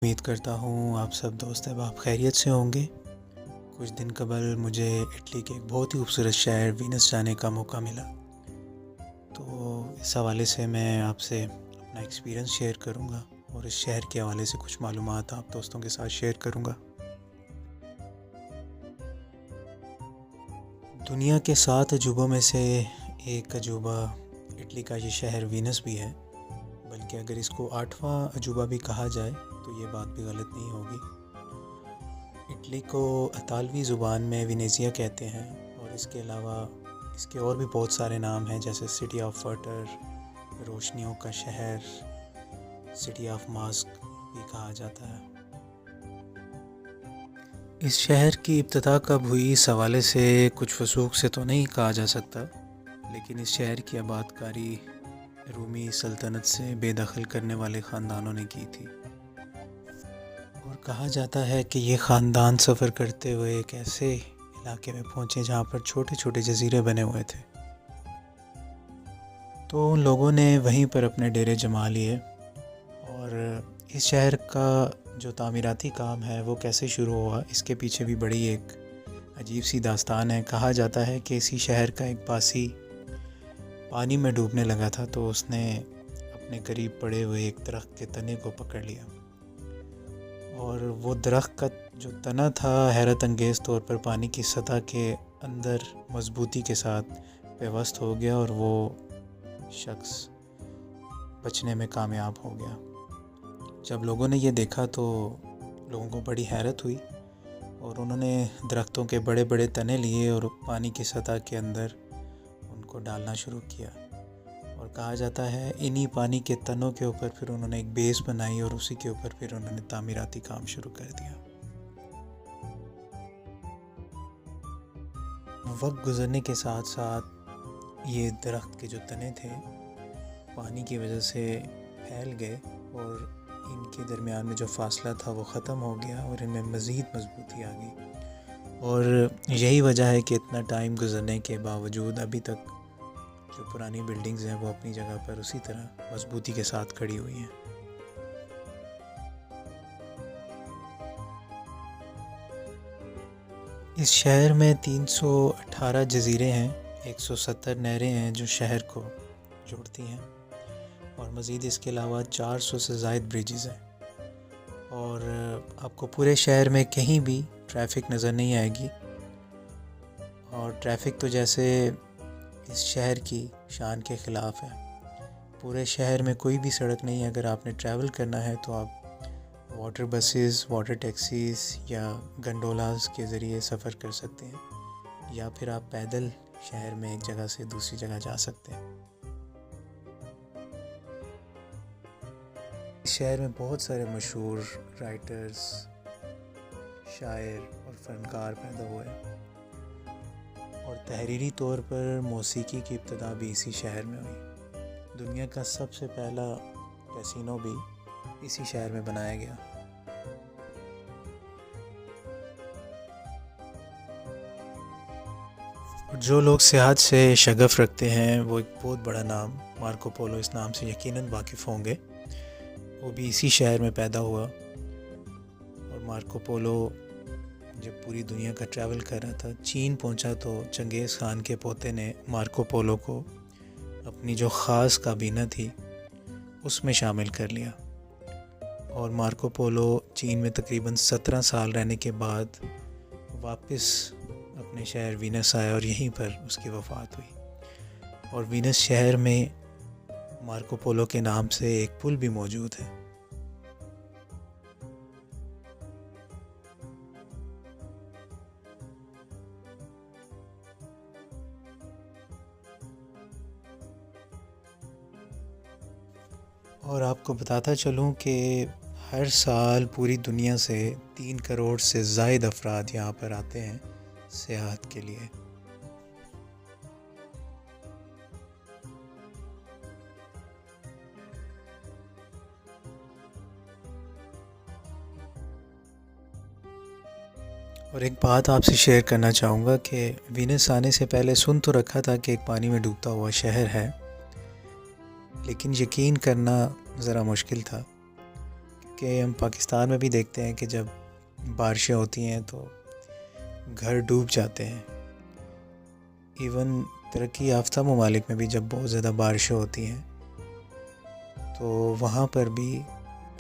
उम्मीद करता हूँ आप सब दोस्त अहबाब खैरियत से होंगे। कुछ दिन कबल मुझे इटली के एक बहुत ही खूबसूरत शहर वीनस जाने का मौका मिला। तो इस हवाले से मैं आपसे अपना एक्सपीरियंस शेयर करूँगा और इस शहर के हवाले से कुछ मालूमात आप दोस्तों के साथ शेयर करूँगा। दुनिया के 7 अजूबों में से एक अजूबा इटली का ये शहर वीनस भी है, बल्कि अगर इसको 8वां अजूबा भी कहा जाए तो ये बात भी गलत नहीं होगी। इटली को इतालवी ज़ुबान में वेनेज़िया कहते हैं और इसके अलावा इसके और भी बहुत सारे नाम हैं, जैसे सिटी ऑफ वाटर, रोशनियों का शहर, सिटी ऑफ मास्क भी कहा जाता है। इस शहर की इब्तिदा कब हुई इस हवाले से कुछ वसूख से तो नहीं कहा जा सकता, लेकिन इस शहर की आबादकारी रूमी सल्तनत से बेदखल करने वाले ख़ानदानों ने की थी और कहा जाता है कि ये ख़ानदान सफ़र करते हुए एक ऐसे इलाके में पहुँचे जहाँ पर छोटे छोटे जजीरे बने हुए थे। तो उन लोगों ने वहीं पर अपने डेरे जमा लिए और इस शहर का जो तामीराती काम है वो कैसे शुरू हुआ, इसके पीछे भी बड़ी एक अजीब सी दास्तान है। कहा जाता है कि इसी शहर का एक पासी पानी में डूबने लगा था, तो उसने अपने करीब पड़े हुए एक दरख्त के तने को पकड़ लिया और वो दरख्त का जो तना था हैरत अंगेज़ तौर पर पानी की सतह के अंदर मजबूती के साथ पेवस्त हो गया और वो शख्स बचने में कामयाब हो गया। जब लोगों ने ये देखा तो लोगों को बड़ी हैरत हुई और उन्होंने दरख्तों के बड़े बड़े तने लिए और पानी की सतह के अंदर उनको डालना शुरू किया और कहा जाता है इन्हीं पानी के तनों के ऊपर फिर उन्होंने एक बेस बनाई और उसी के ऊपर फिर उन्होंने तामीराती काम शुरू कर दिया। वक्त गुजरने के साथ साथ ये दरख्त के जो तने थे पानी की वजह से फैल गए और इनके दरमियान में जो फासला था वो ख़त्म हो गया और इनमें मज़ीद मजबूती आ गई। और यही वजह है कि इतना टाइम गुजरने के बावजूद अभी तक जो पुरानी बिल्डिंग्स हैं वो अपनी जगह पर उसी तरह मजबूती के साथ खड़ी हुई हैं। इस शहर में 318 जजीरे हैं, 170 नहरें हैं जो शहर को जोड़ती हैं और मज़ीद इसके अलावा 400 से ज़ायद ब्रिजेज़ हैं। और आपको पूरे शहर में कहीं भी ट्रैफिक नज़र नहीं आएगी और ट्रैफिक तो जैसे इस शहर की शान के ख़िलाफ़ है। पूरे शहर में कोई भी सड़क नहीं है। अगर आपने ट्रैवल करना है तो आप वाटर बसेस, वाटर टैक्सीज़ या गंडोलास के ज़रिए सफ़र कर सकते हैं या फिर आप पैदल शहर में एक जगह से दूसरी जगह जा सकते हैं। इस शहर में बहुत सारे मशहूर राइटर्स, शायर और फ़नकार पैदा हुए और तहरीरी तौर पर मौसीकी की इब्तिदा भी इसी शहर में हुई। दुनिया का सबसे पहला कैसीनो भी इसी शहर में बनाया गया। और जो लोग सियाहत से शगफ़ रखते हैं वो एक बहुत बड़ा नाम मार्को पोलो, इस नाम से यकीनन वाकिफ़ होंगे। वो भी इसी शहर में पैदा हुआ और मार्को पोलो जब पूरी दुनिया का ट्रैवल कर रहा था, चीन पहुंचा तो चंगेज़ ख़ान के पोते ने मार्को पोलो को अपनी जो ख़ास काबीना थी उसमें शामिल कर लिया और मार्को पोलो चीन में तकरीबन 17 साल रहने के बाद वापस अपने शहर वीनस आया और यहीं पर उसकी वफ़ात हुई। और वीनस शहर में मार्को पोलो के नाम से एक पुल भी मौजूद है। और आपको बताता चलूँ कि हर साल पूरी दुनिया से 3 करोड़ से ज़ायद अफराद यहाँ पर आते हैं सियाहत के लिए। और एक बात आपसे शेयर करना चाहूँगा कि वीनस आने से पहले सुन तो रखा था कि एक पानी में डूबता हुआ शहर है, लेकिन यकीन करना ज़रा मुश्किल था। कि हम पाकिस्तान में भी देखते हैं कि जब बारिशें होती हैं तो घर डूब जाते हैं। इवन तरक्की याफ्ता ममालिक में भी जब बहुत ज़्यादा बारिशें होती हैं तो वहाँ पर भी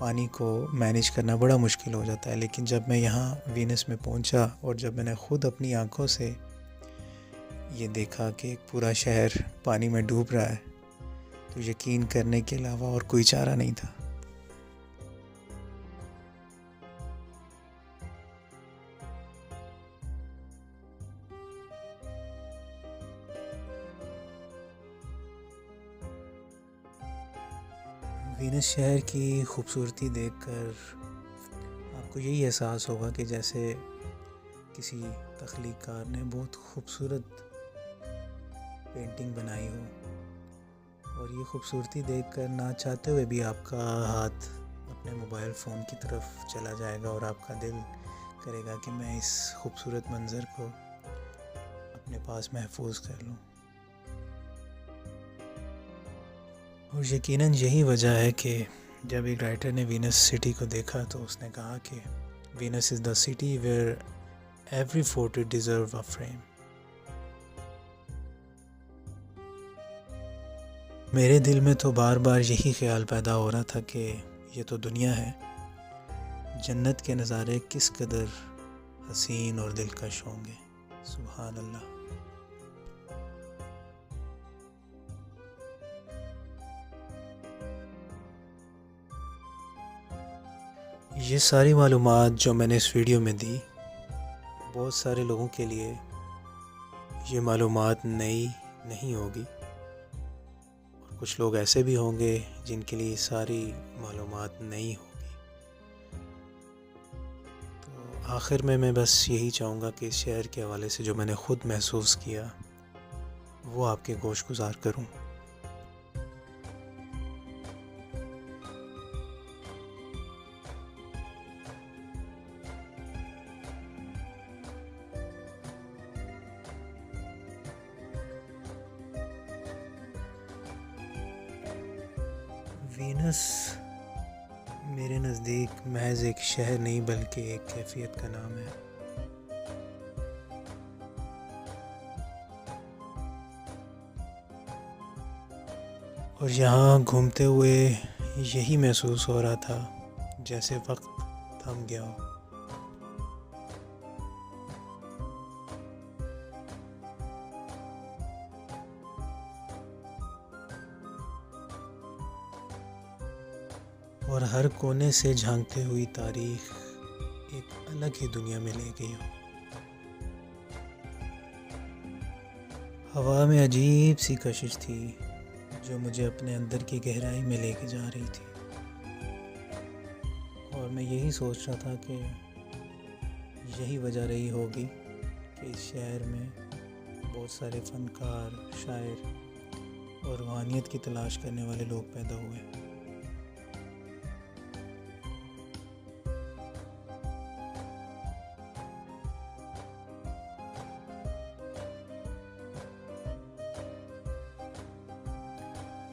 पानी को मैनेज करना बड़ा मुश्किल हो जाता है। लेकिन जब मैं यहाँ वीनस में पहुँचा और जब मैंने ख़ुद अपनी आँखों से ये देखा कि एक पूरा शहर पानी में डूब रहा है तो यकीन करने के अलावा और कोई चारा नहीं था। वीनस शहर की खूबसूरती देखकर आपको यही एहसास होगा कि जैसे किसी तख्लीक़कार ने बहुत खूबसूरत पेंटिंग बनाई हो और ये खूबसूरती देखकर ना चाहते हुए भी आपका हाथ अपने मोबाइल फ़ोन की तरफ चला जाएगा और आपका दिल करेगा कि मैं इस खूबसूरत मंज़र को अपने पास महफूज कर लूँ। और यकीनन यही वजह है कि जब एक राइटर ने वीनस सिटी को देखा तो उसने कहा कि Venus is the city where every fort deserve a frame. मेरे दिल में तो बार बार यही ख्याल पैदा हो रहा था कि ये तो दुनिया है, जन्नत के नज़ारे किस कदर हसीन और दिलकश होंगे। सुभान अल्लाह। ये सारी मालूमात जो मैंने इस वीडियो में दी, बहुत सारे लोगों के लिए ये मालूमात नई नहीं होगी और कुछ लोग ऐसे भी होंगे जिनके लिए सारी मालूमात नई होगी। तो आखिर में मैं बस यही चाहूँगा कि इस शहर के हवाले से जो मैंने ख़ुद महसूस किया वो आपके गोश गुज़ार करूँ। वीनस मेरे नज़दीक महज एक शहर नहीं बल्कि एक कैफियत का नाम है। और यहाँ घूमते हुए यही महसूस हो रहा था जैसे वक्त थम गया हो। और हर कोने से झांकते हुई तारीख एक अलग ही दुनिया में ले गई हो। हवा में अजीब सी कशिश थी जो मुझे अपने अंदर की गहराई में लेके जा रही थी। और मैं यही सोच रहा था कि यही वजह रही होगी कि इस शहर में बहुत सारे फ़नकार, शायर और रूहानियत की तलाश करने वाले लोग पैदा हुए।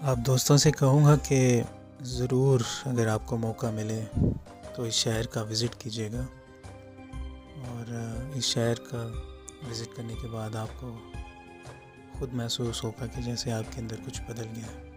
आप दोस्तों से कहूँगा कि ज़रूर अगर आपको मौका मिले तो इस शहर का विज़िट कीजिएगा और इस शहर का विज़िट करने के बाद आपको ख़ुद महसूस होगा कि जैसे आपके अंदर कुछ बदल गया है।